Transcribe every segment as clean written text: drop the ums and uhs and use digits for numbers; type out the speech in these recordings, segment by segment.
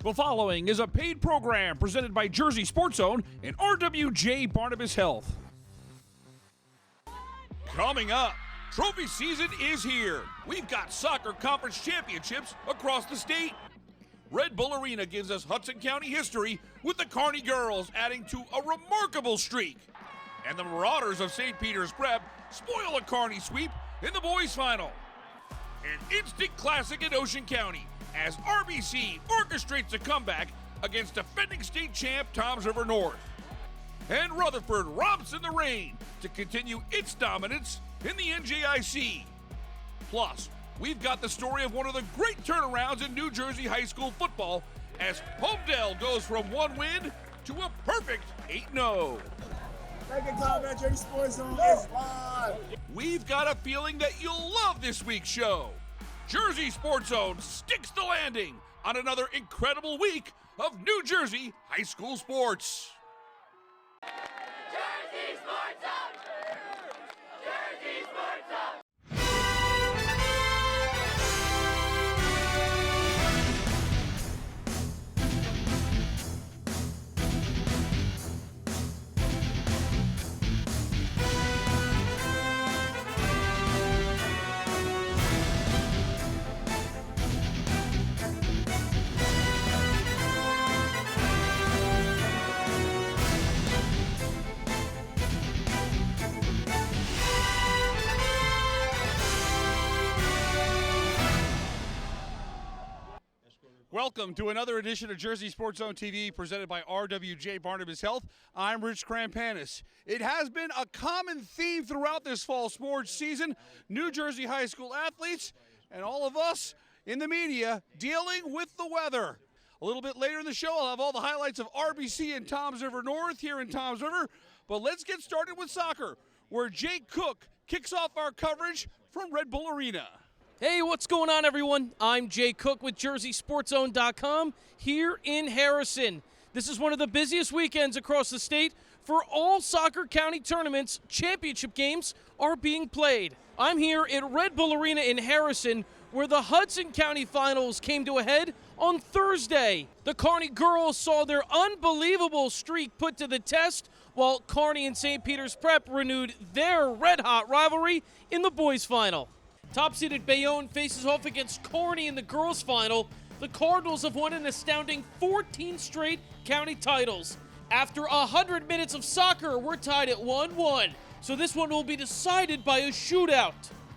The following is a paid program presented by Jersey Sports Zone and RWJ Barnabas Health. Coming up, trophy season is here. We've got soccer conference championships across the state. Red Bull Arena gives us Hudson County history with the Kearney girls adding to a remarkable streak. And the Marauders of St. Peter's Prep spoil a Kearney sweep in the boys' final. An instant classic in Ocean County as RBC orchestrates a comeback against defending state champ Toms River North. And Rutherford romps in the rain to continue its dominance in the NJIC. Plus, we've got the story of one of the great turnarounds in New Jersey high school football as Homedale goes from one win to a perfect 8-0. Second time at Jersey Sports Zone is live. We've got a feeling that you'll love this week's show. Jersey Sports Zone sticks the landing on another incredible week of New Jersey high school sports. Jersey Sports Zone! Jersey Sports Zone! Welcome to another edition of Jersey Sports Zone TV presented by RWJ Barnabas Health. I'm Rich Krampanis. It has been a common theme throughout this fall sports season. New Jersey high school athletes and all of us in the media dealing with the weather. A little bit later in the show, I'll have all the highlights of RBC and Toms River North here in Toms River. But let's get started with soccer, where Jake Cook kicks off our coverage from Red Bull Arena. Hey, what's going on, everyone? I'm Jay Cook with JerseySportsZone.com here in Harrison. This is one of the busiest weekends across the state. For all soccer county tournaments, championship games are being played. I'm here at Red Bull Arena in Harrison, where the Hudson County Finals came to a head on Thursday. The Kearney girls saw their unbelievable streak put to the test, while Kearney and St. Peter's Prep renewed their red-hot rivalry in the boys' final. Top-seeded Bayonne faces off against Kearney in the girls' final. The Cardinals have won an astounding 14 straight county titles. After 100 minutes of soccer, we're tied at 1-1, so this one will be decided by a shootout.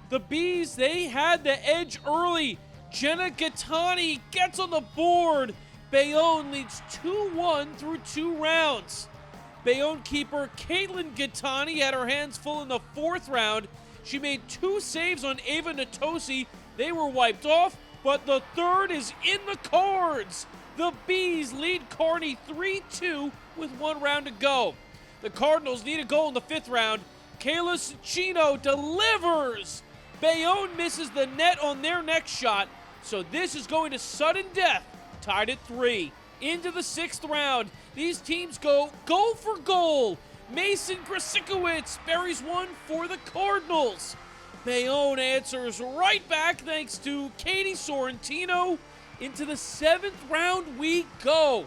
The Bees, they had the edge early. Jenna Gattani gets on the board. Bayonne leads 2-1 through 2 rounds. Bayonne keeper Caitlin Gattani had her hands full in the 4th round. She made 2 saves on Ava Natosi. They were wiped off, but the 3rd is in the cards. The Bees lead Kearney 3-2 with 1 round to go. The Cardinals need a goal in the 5th round. Kayla Cicino delivers. Bayonne misses the net on their next shot, so this is going to sudden death, tied at 3. Into the 6th round. These teams go goal for goal. Mason Krasikowicz buries 1 for the Cardinals. Bayonne answers right back thanks to Katie Sorrentino. Into the 7th round we go.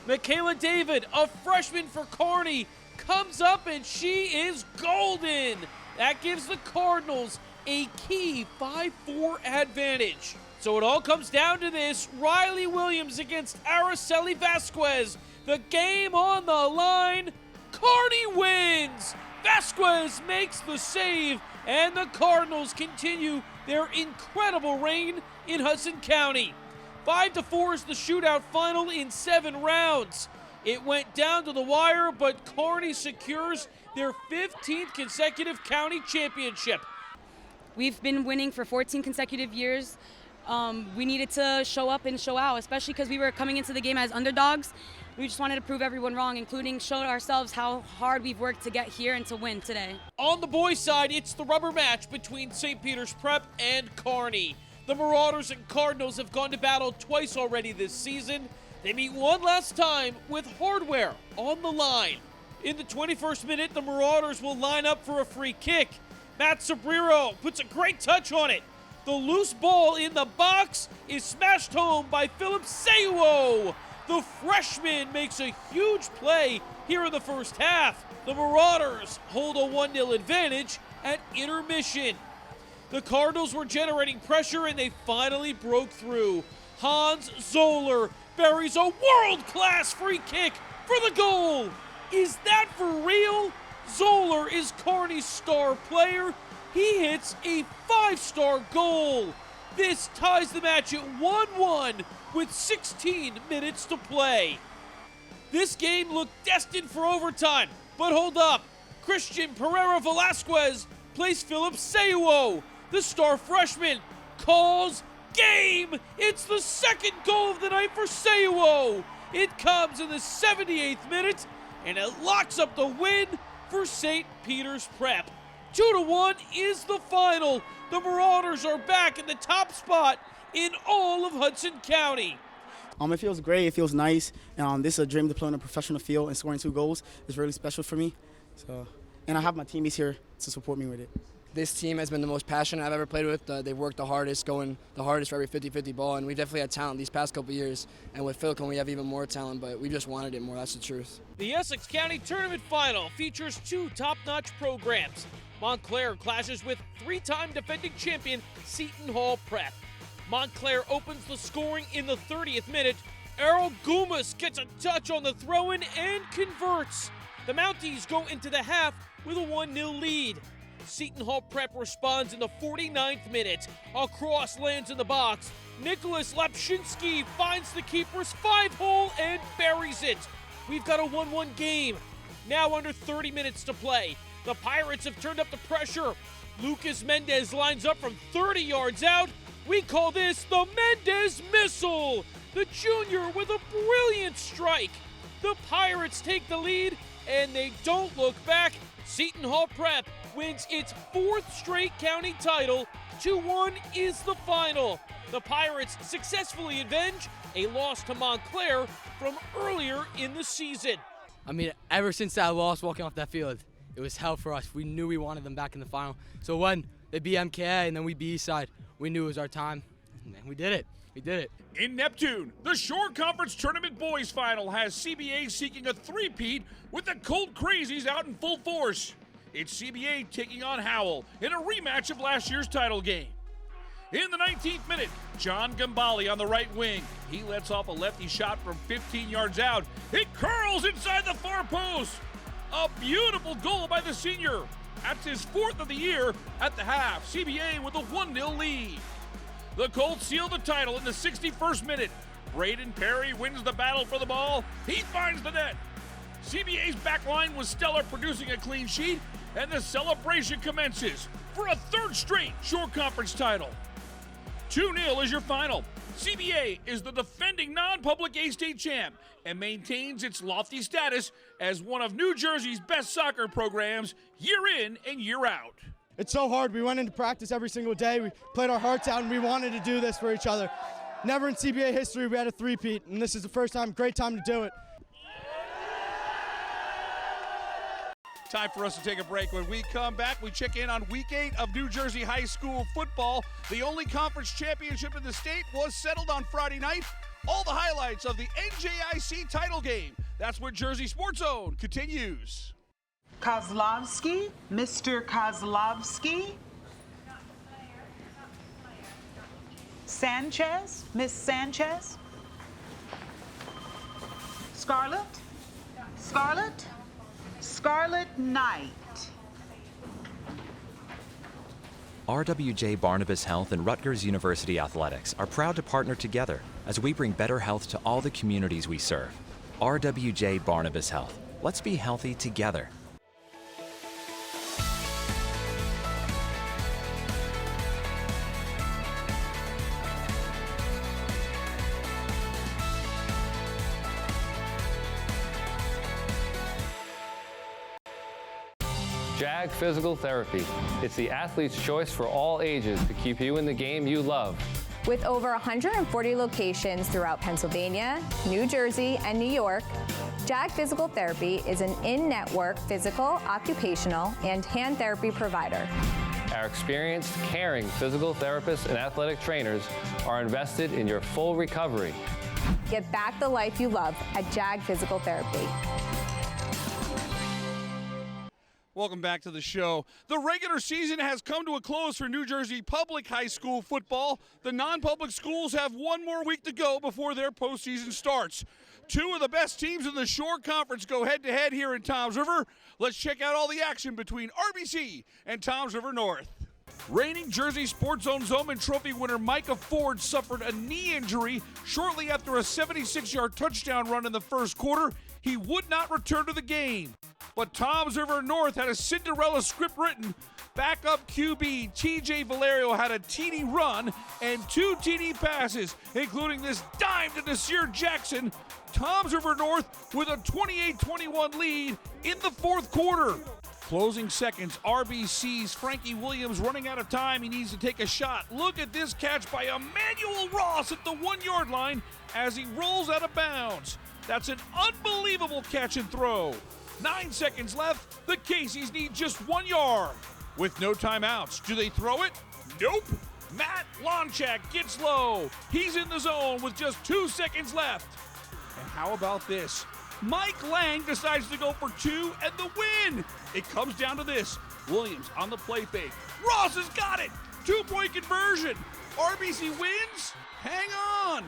Michaela David, a freshman for Kearney, comes up and she is golden. That gives the Cardinals a key 5-4 advantage. So it all comes down to this. Riley Williams against Araceli Vasquez. The game on the line. Kearney wins! Vasquez makes the save, and the Cardinals continue their incredible reign in Hudson County. 5-4 is the shootout final in 7 rounds. It went down to the wire, but Kearney secures their 15th consecutive county championship. We've been winning for 14 consecutive years. We needed to show up and show out, especially because we were coming into the game as underdogs. We just wanted to prove everyone wrong, including show ourselves how hard we've worked to get here and to win today. On the boys' side, it's the rubber match between St. Peter's Prep and Kearney. The Marauders and Cardinals have gone to battle twice already this season. They meet one last time with hardware on the line. In the 21st minute, the Marauders will line up for a free kick. Matt Sobrero puts a great touch on it. The loose ball in the box is smashed home by Philip Seiwo. The freshman makes a huge play here in the first half. The Marauders hold a 1-0 advantage at intermission. The Cardinals were generating pressure and they finally broke through. Hans Zoller buries a world-class free kick for the goal. Is that for real? Zoller is Kearney's star player. He hits a 5-star goal. This ties the match at 1-1 with 16 minutes to play. This game looked destined for overtime, but hold up. Christian Pereira Velasquez plays Philip Seiwo. The star freshman calls game. It's the second goal of the night for Seiwo. It comes in the 78th minute, and it locks up the win for St. Peter's Prep. 2-1 is the final. The Marauders are back in the top spot in all of Hudson County. It feels great. It feels nice. This is a dream to play on a professional field, and scoring 2 goals is really special for me. And I have my teammates here to support me with it. This team has been the most passionate I've ever played with. They've worked the hardest, going the hardest for every 50-50 ball, and we've definitely had talent these past couple years. And with Philcon, we have even more talent, but we just wanted it more. That's the truth. The Essex County Tournament Final features 2 top-notch programs. Montclair clashes with 3-time defending champion Seton Hall Prep. Montclair opens the scoring in the 30th minute. Errol Gumas gets a touch on the throw-in and converts. The Mounties go into the half with a 1-0 lead. Seton Hall Prep responds in the 49th minute. A cross lands in the box. Nicholas Lapshinsky finds the keeper's 5-hole and buries it. We've got a 1-1 game. Now under 30 minutes to play. The Pirates have turned up the pressure. Lucas Mendez lines up from 30 yards out. We call this the Mendez Missile. The junior with a brilliant strike. The Pirates take the lead, and they don't look back. Seton Hall Prep wins its 4th straight county title. 2-1 is the final. The Pirates successfully avenge a loss to Montclair from earlier in the season. I mean, ever since that loss walking off that field, it was hell for us. We knew we wanted them back in the final. So when they beat MKA and then we beat Eastside, we knew it was our time. And we did it. We did it. In Neptune, the Shore Conference Tournament Boys Final has CBA seeking a three-peat with the Colt Crazies out in full force. It's CBA taking on Howell in a rematch of last year's title game. In the 19th minute, John Gambale on the right wing. He lets off a lefty shot from 15 yards out. It curls inside the far post. A beautiful goal by the senior. That's his 4th of the year at the half. CBA with a 1-0 lead. The Colts seal the title in the 61st minute. Braden Perry wins the battle for the ball. He finds the net. CBA's back line was stellar, producing a clean sheet, and the celebration commences for a 3rd straight Shore Conference title. 2-0 is your final. CBA is the defending non-public A-State champ and maintains its lofty status as one of New Jersey's best soccer programs year in and year out. It's so hard. We went into practice every single day. We played our hearts out, and we wanted to do this for each other. Never in CBA history we had a three-peat, and this is the first time. Great time to do it. Time for us to take a break. When we come back, we check in on Week 8 of New Jersey High School football. The only conference championship in the state was settled on Friday night. All the highlights of the NJIC title game. That's what Jersey Sports Zone continues. Kozlovsky, Mr. Kozlovsky. Sanchez, Miss Sanchez. Scarlett, Scarlett, Scarlett Knight. RWJ Barnabas Health and Rutgers University Athletics are proud to partner together as we bring better health to all the communities we serve. RWJ Barnabas Health. Let's be healthy together. JAG Physical Therapy. It's the athlete's choice for all ages to keep you in the game you love. With over 140 locations throughout Pennsylvania, New Jersey, and New York, JAG Physical Therapy is an in-network physical, occupational, and hand therapy provider. Our experienced, caring physical therapists and athletic trainers are invested in your full recovery. Get back the life you love at JAG Physical Therapy. Welcome back to the show. The regular season has come to a close for New Jersey public high school football. The non-public schools have one more week to go before their postseason starts. Two of the best teams in the Shore Conference go head-to-head here in Toms River. Let's check out all the action between RBC and Toms River North. Reigning Jersey Sports Zone Zoman Trophy winner Micah Ford suffered a knee injury shortly after a 76-yard touchdown run in the first quarter. He would not return to the game. But Toms River North had a Cinderella script written. Backup QB TJ Valerio had a TD run and 2 TD passes, including this dime to Nasir Jackson. Toms River North with a 28-21 lead in the fourth quarter. Closing seconds, RBC's Frankie Williams running out of time. He needs to take a shot. Look at this catch by Emmanuel Ross at the 1-yard line as he rolls out of bounds. That's an unbelievable catch and throw. 9 seconds left. The Caseys need just 1 yard. With no timeouts, do they throw it? Nope. Matt Lonchak gets low. He's in the zone with just 2 seconds left. And how about this? Mike Lang decides to go for 2 and the win. It comes down to this. Williams on the play fake. Ross has got it. 2-point conversion. RBC wins. Hang on.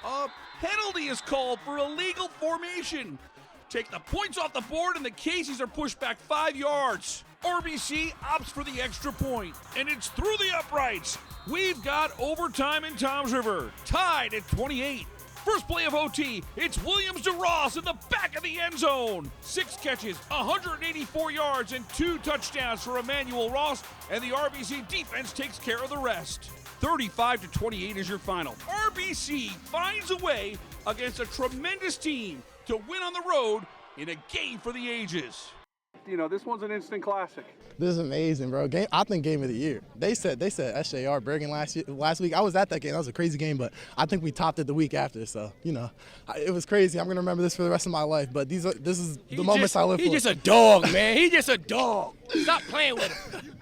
A penalty is called for illegal formation. Take the points off the board and the Caseys are pushed back 5 yards. RBC opts for the extra point, and it's through the uprights. We've got overtime in Toms River, tied at 28. First play of OT, it's Williams to Ross in the back of the end zone. 6 catches, 184 yards, and 2 touchdowns for Emmanuel Ross, and the RBC defense takes care of the rest. 35-28 is your final. RBC finds a way against a tremendous team to win on the road in a game for the ages. You know, this one's an instant classic. This is amazing, bro. I think game of the year. They said SJR Bergen last week. I was at that game. That was a crazy game, but I think we topped it the week after. So, you know, it was crazy. I'm going to remember this for the rest of my life, but this is the moments I live for. He's just a dog, man. He's just a dog. Stop playing with him.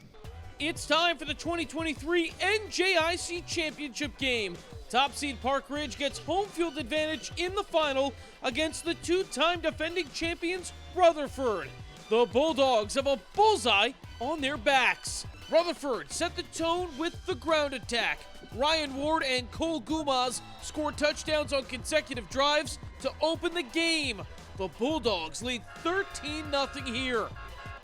It's time for the 2023 NJIC Championship game. Top seed Park Ridge gets home field advantage in the final against the 2-time defending champions Rutherford. The Bulldogs have a bullseye on their backs. Rutherford set the tone with the ground attack. Ryan Ward and Cole Gumas scored touchdowns on consecutive drives to open the game. The Bulldogs lead 13-0 here.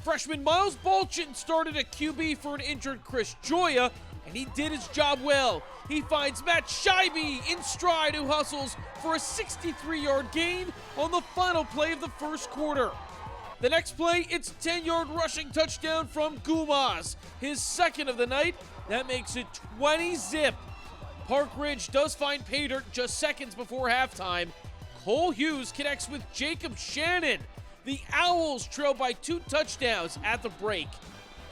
Freshman Miles Balchin started at QB for an injured Chris Joya, and he did his job well. He finds Matt Scheibe in stride, who hustles for a 63-yard gain on the final play of the first quarter. The next play, it's a 10-yard rushing touchdown from Gumas, his second of the night. That makes it 20-zip. Park Ridge does find pay dirt just seconds before halftime. Cole Hughes connects with Jacob Shannon. The Owls trail by 2 touchdowns at the break.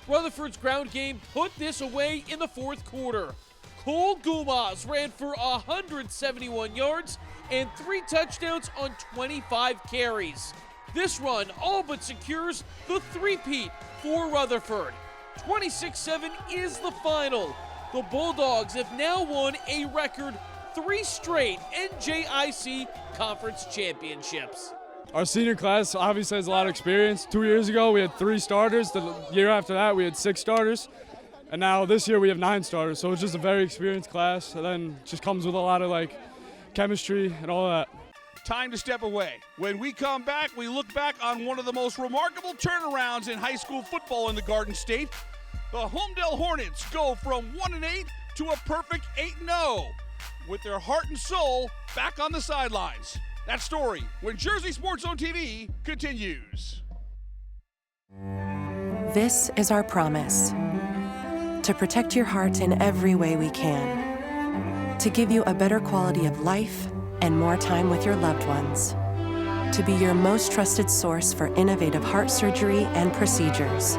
Rutherford's ground game put this away in the fourth quarter. Cole Gumas ran for 171 yards and 3 touchdowns on 25 carries. This run all but secures the three-peat for Rutherford. 26-7 is the final. The Bulldogs have now won a record 3 straight NJIC Conference Championships. Our senior class obviously has a lot of experience. 2 years ago, we had 3 starters. The year after that, we had 6 starters. And now this year, we have 9 starters. So it's just a very experienced class. And then it just comes with a lot of, chemistry and all that. Time to step away. When we come back, we look back on one of the most remarkable turnarounds in high school football in the Garden State. The Homedale Hornets go from 1-8 to a perfect 8-0 with their heart and soul back on the sidelines. That story, when Jersey Sports Zone TV continues. This is our promise: to protect your heart in every way we can, to give you a better quality of life and more time with your loved ones, to be your most trusted source for innovative heart surgery and procedures,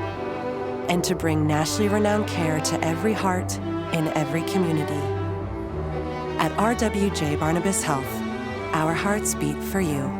and to bring nationally renowned care to every heart in every community. At RWJ Barnabas Health, our hearts beat for you.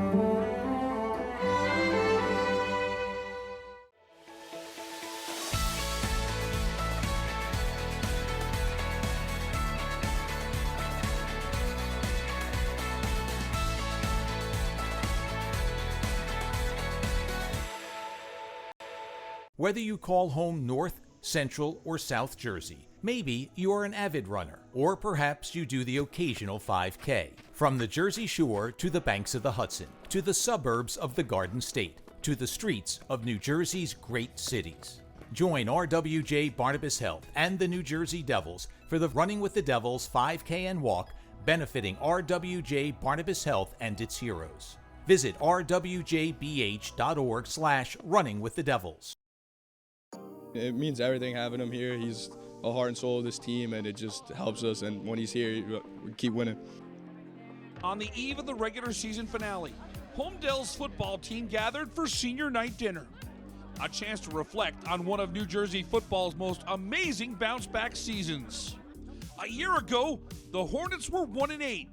Whether you call home North, Central, or South Jersey, maybe you're an avid runner, or perhaps you do the occasional 5K. From the Jersey Shore to the banks of the Hudson, to the suburbs of the Garden State, to the streets of New Jersey's great cities. Join RWJ Barnabas Health and the New Jersey Devils for the Running with the Devils 5K and Walk, benefiting RWJ Barnabas Health and its heroes. Visit rwjbh.org/runningwiththedevils. It means everything having him here. He's the heart and soul of this team, and it just helps us. And when he's here, we keep winning. On the eve of the regular season finale, Holmdel's football team gathered for senior night dinner. A chance to reflect on one of New Jersey football's most amazing bounce-back seasons. A year ago, the Hornets were 1-8.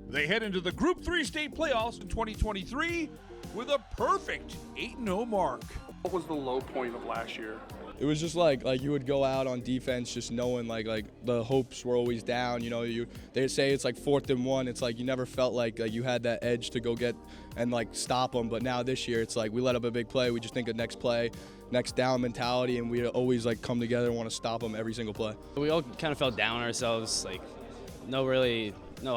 They head into the Group 3 state playoffs in 2023 with a perfect 8-0 mark. What was the low point of last year? It was just like you would go out on defense just knowing like the hopes were always down. You know, they'd say it's like 4th and 1. It's like you never felt like you had that edge to go get and like stop them. But now this year it's like we let up a big play. We just think of next play, next down mentality, and we always like come together and want to stop them every single play. We all kind of felt down on ourselves, like no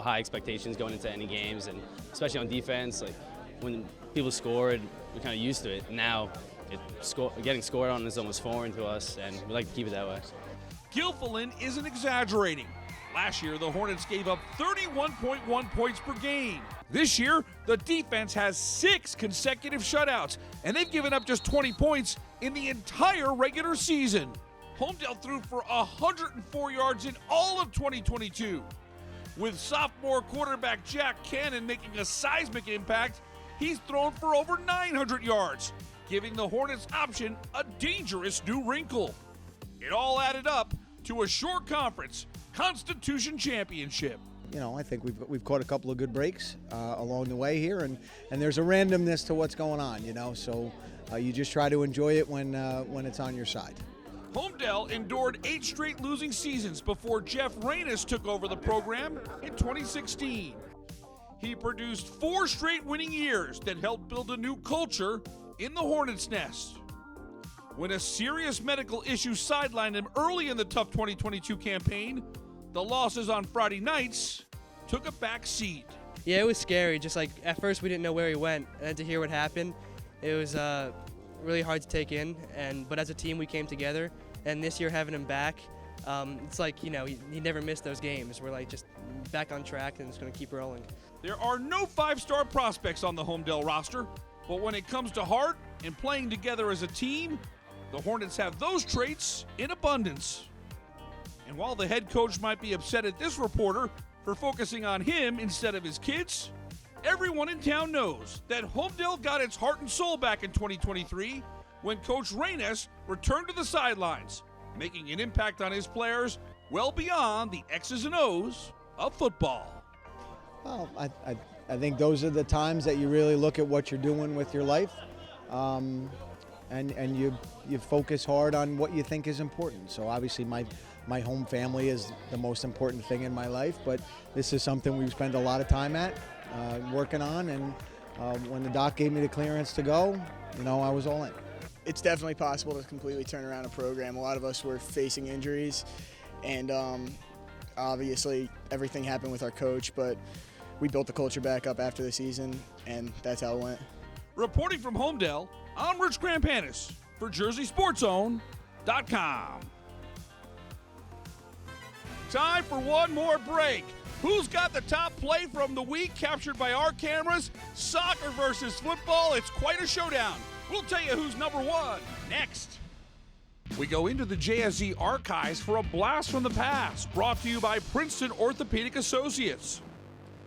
high expectations going into any games, and especially on defense, like when people scored, we're kind of used to it. Now getting scored on is almost foreign to us, and we like to keep it that way. Gilfillan isn't exaggerating. Last year, the Hornets gave up 31.1 points per game. This year, the defense has 6 consecutive shutouts, and they've given up just 20 points in the entire regular season. Holmdel threw for 104 yards in all of 2022. With sophomore quarterback Jack Cannon making a seismic impact, he's thrown for over 900 yards, giving the Hornets option a dangerous new wrinkle. It all added up to a short conference Constitution Championship. You know, I think we've caught a couple of good breaks along the way here, and there's a randomness to what's going on, you know, so you just try to enjoy it when it's on your side. Holmdel endured 8 straight losing seasons before Jeff Reynes took over the program in 2016. He produced 4 straight winning years that helped build a new culture in the Hornets' nest. When a serious medical issue sidelined him early in the tough 2022 campaign, the losses on Friday nights took a back seat. Yeah, it was scary. Just like at first we didn't know where he went, and to hear what happened, it was really hard to take in. But as a team, we came together, and this year having him back, it's like, you know, he never missed those games. We're like just back on track, and it's going to keep rolling. There are no 5-star prospects on the Holmdel roster, but when it comes to heart and playing together as a team, the Hornets have those traits in abundance. And while the head coach might be upset at this reporter for focusing on him instead of his kids, everyone in town knows that Holmdel got its heart and soul back in 2023 when Coach Reynes returned to the sidelines, making an impact on his players well beyond the X's and O's of football. Well, I think those are the times that you really look at what you're doing with your life, and you focus hard on what you think is important. So obviously my home family is the most important thing in my life, but this is something we spend a lot of time at, working on, and when the doc gave me the clearance to go, you know, I was all in. It's definitely possible to completely turn around a program. A lot of us were facing injuries, and obviously everything happened with our coach, but we built the culture back up after the season, and that's how it went. Reporting from Holmdel, I'm Rich Krampanis for JerseySportsZone.com. Time for one more break. Who's got the top play from the week captured by our cameras? Soccer versus football. It's quite a showdown. We'll tell you who's number 1 next. We go into the JSZ archives for a blast from the past, brought to you by Princeton Orthopedic Associates.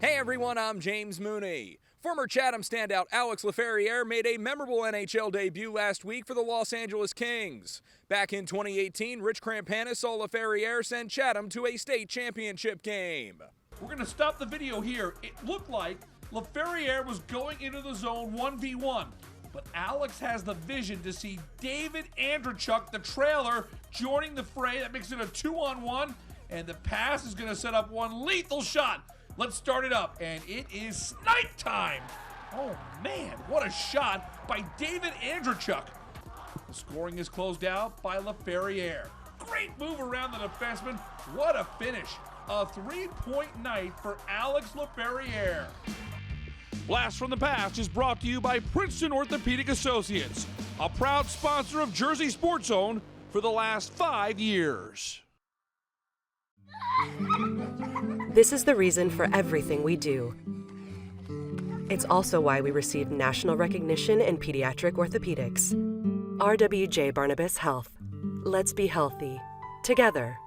Hey everyone, I'm James Mooney. Former Chatham standout Alex Laferriere made a memorable NHL debut last week for the Los Angeles Kings. Back in 2018, Rich Krampanis saw Laferriere send Chatham to a state championship game. We're going to stop the video here. It looked like Laferriere was going into the zone 1v1, but Alex has the vision to see David Andrechuk, the trailer, joining the fray. That makes it a 2-on-1, and the pass is going to set up one lethal shot. Let's start it up, and it is snipe time. Oh man, what a shot by David Andrechuk. The scoring is closed out by LaFerriere. Great move around the defenseman. What a finish. A 3-point night for Alex LaFerriere. Blast from the Past is brought to you by Princeton Orthopedic Associates, a proud sponsor of Jersey Sports Zone for the last 5 years. This is the reason for everything we do. It's also why we received national recognition in pediatric orthopedics. RWJ Barnabas Health. Let's be healthy. Together.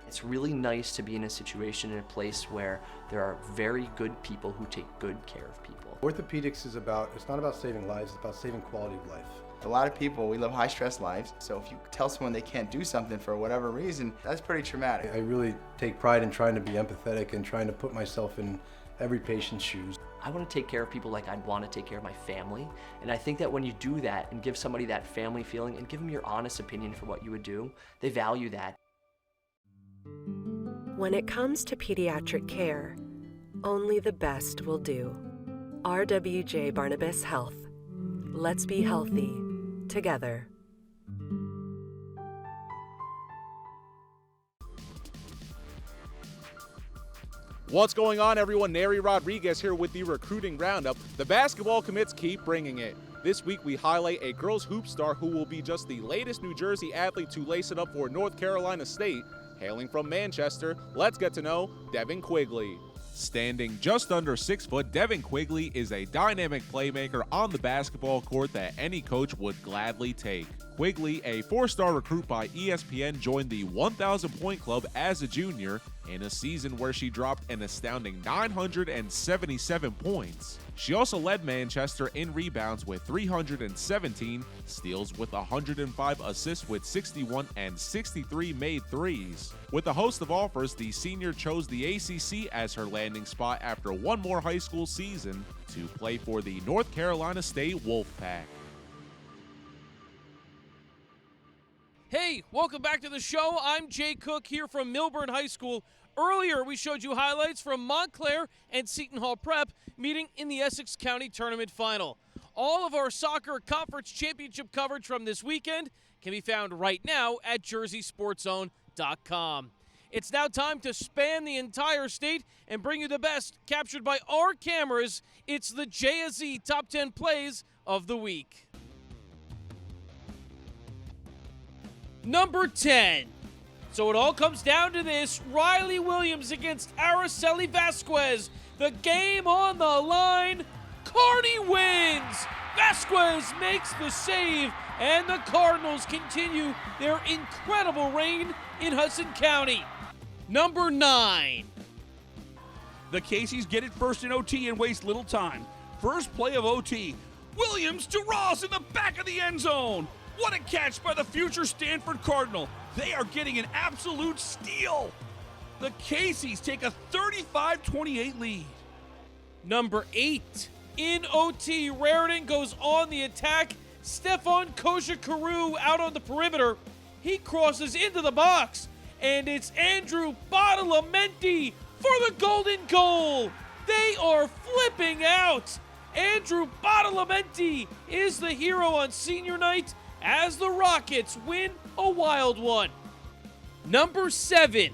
It's really nice to be in a situation, in a place where there are very good people who take good care of people. Orthopedics is it's not about saving lives, it's about saving quality of life. A lot of people, we live high-stress lives, so if you tell someone they can't do something for whatever reason, that's pretty traumatic. I really take pride in trying to be empathetic and trying to put myself in every patient's shoes. I want to take care of people like I'd want to take care of my family, and I think that when you do that and give somebody that family feeling and give them your honest opinion for what you would do, they value that. When it comes to pediatric care, only the best will do. RWJ Barnabas Health. Let's be healthy. Together. What's going on, everyone? Neri Rodriguez here with the recruiting roundup. The basketball commits keep bringing it. This week we highlight a girls hoop star who will be just the latest New Jersey athlete to lace it up for North Carolina State. Hailing from Manchester, let's get to know Devin Quigley. Standing just under 6 foot, Devin Quigley is a dynamic playmaker on the basketball court that any coach would gladly take. Quigley, a 4-star recruit by ESPN, joined the 1,000-point club as a junior in a season where she dropped an astounding 977 points. She also led Manchester in rebounds with 317, steals with 105, assists with 61, and 63 made threes. With a host of offers, the senior chose the ACC as her landing spot after one more high school season to play for the North Carolina State Wolfpack. Hey, welcome back to the show. I'm Jay Cook here from Milburn High School. Earlier, we showed you highlights from Montclair and Seton Hall Prep meeting in the Essex County Tournament Final. All of our soccer conference championship coverage from this weekend can be found right now at jerseysportszone.com. It's now time to span the entire state and bring you the best captured by our cameras. It's the JSZ Top 10 Plays of the Week. Number 10. So it all comes down to this. Riley Williams against Araceli Vasquez. The game on the line. Kearney wins. Vasquez makes the save, and the Cardinals continue their incredible reign in Hudson County. Number 9. The Caseys get it first in OT and waste little time. First play of OT. Williams to Ross in the back of the end zone. What a catch by the future Stanford Cardinal. They are getting an absolute steal. The Caseys take a 35-28 lead. Number 8. In OT, Raritan goes on the attack. Stefan Kosha-Carew out on the perimeter. He crosses into the box, and it's Andrew Badalamenti for the golden goal. They are flipping out. Andrew Badalamenti is the hero on senior night as the Rockets win a wild one. Number 7.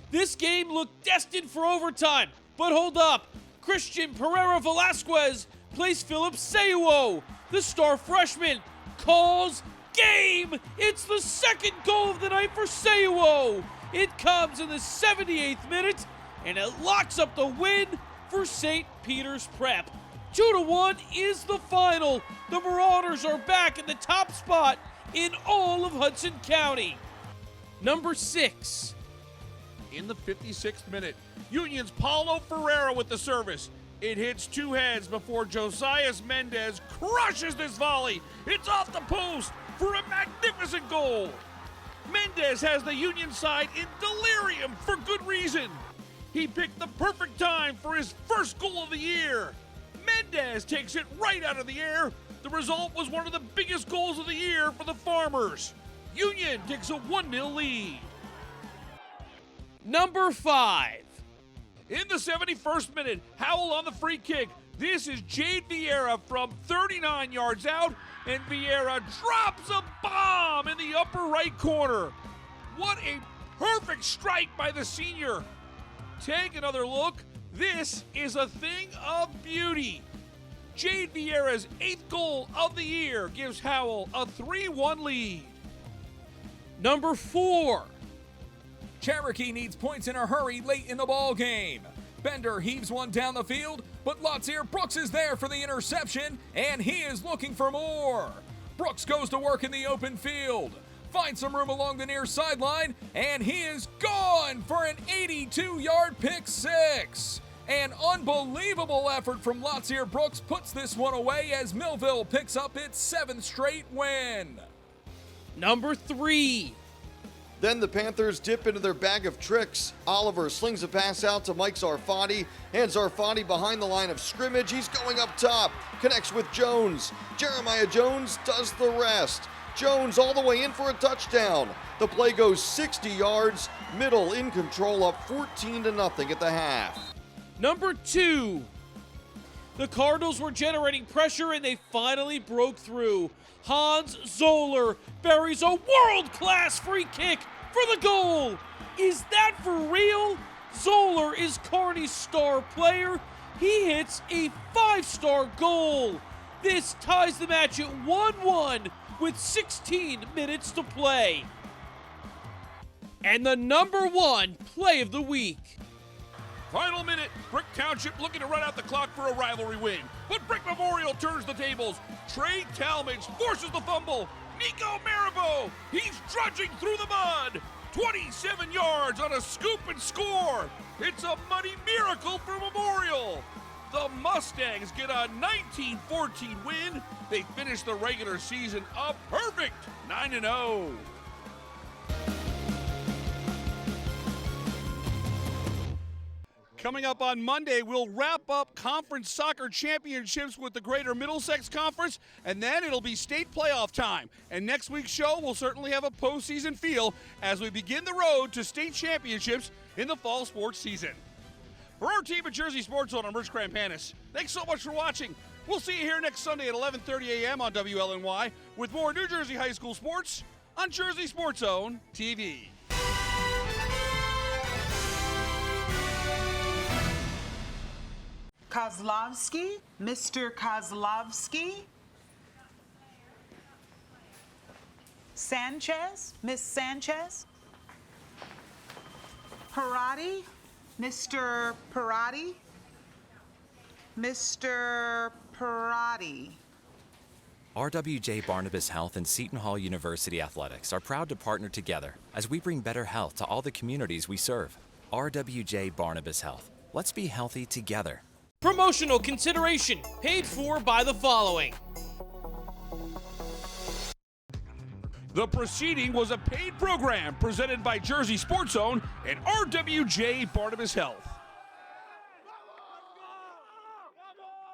This game looked destined for overtime, but hold up. Christian Pereira Velasquez plays Philip Seiwo. The star freshman calls game. It's the second goal of the night for Seiwo. It comes in the 78th minute, and it locks up the win for St. Peter's Prep. 2-1 is the final. The Marauders are back in the top spot in all of Hudson County. Number 6. In the 56th minute, Union's Paulo Ferreira with the service. It hits two heads before Josias Mendez crushes this volley. It's off the post for a magnificent goal. Mendez has the Union side in delirium for good reason. He picked the perfect time for his first goal of the year. Mendez takes it right out of the air. The result was one of the biggest goals of the year for the Farmers. Union takes a 1-0 lead. Number 5. In the 71st minute, Howell on the free kick. This is Jade Vieira from 39 yards out, and Vieira drops a bomb in the upper right corner. What a perfect strike by the senior. Take another look. This is a thing of beauty. Jade Vieira's 8th goal of the year gives Howell a 3-1 lead. Number 4. Cherokee needs points in a hurry late in the ball game. Bender heaves one down the field, but Lotzier Brooks is there for the interception, and he is looking for more. Brooks goes to work in the open field, finds some room along the near sideline, and he is gone for an 82-yard pick six. An unbelievable effort from Lotzier Brooks puts this one away as Millville picks up its 7th straight win. Number 3. Then the Panthers dip into their bag of tricks. Oliver slings a pass out to Mike Zarfati, and Zarfati behind the line of scrimmage. He's going up top, connects with Jones. Jeremiah Jones does the rest. Jones all the way in for a touchdown. The play goes 60 yards, Middle in control, up 14-0 at the half. Number 2. The Cardinals were generating pressure and they finally broke through. Hans Zoller buries a world-class free kick for the goal. Is that for real? Zoller is Kearney's star player. He hits a 5-star goal. This ties the match at 1-1 with 16 minutes to play. And the number 1 play of the week. Final minute, Brick Township looking to run out the clock for a rivalry win. But Brick Memorial turns the tables. Trey Talmadge forces the fumble. Nico Marabo, he's trudging through the mud. 27 yards on a scoop and score. It's a muddy miracle for Memorial. The Mustangs get a 19-14 win. They finish the regular season a perfect 9-0. Coming up on Monday, we'll wrap up conference soccer championships with the Greater Middlesex Conference, and then it'll be state playoff time. And next week's show will certainly have a postseason feel as we begin the road to state championships in the fall sports season. For our team at Jersey Sports Zone, I'm Rich Krampanis. Thanks so much for watching. We'll see you here next Sunday at 11:30 a.m. on WLNY with more New Jersey high school sports on Jersey Sports Zone TV. Kozlowski, Mr. Kozlowski. Sanchez, Miss Sanchez. Parati, Mr. Parati. Mr. Parati. RWJ Barnabas Health and Seton Hall University Athletics are proud to partner together as we bring better health to all the communities we serve. RWJ Barnabas Health. Let's be healthy together. Promotional consideration paid for by the following. The proceeding was a paid program presented by Jersey Sports Zone and RWJ Barnabas Health.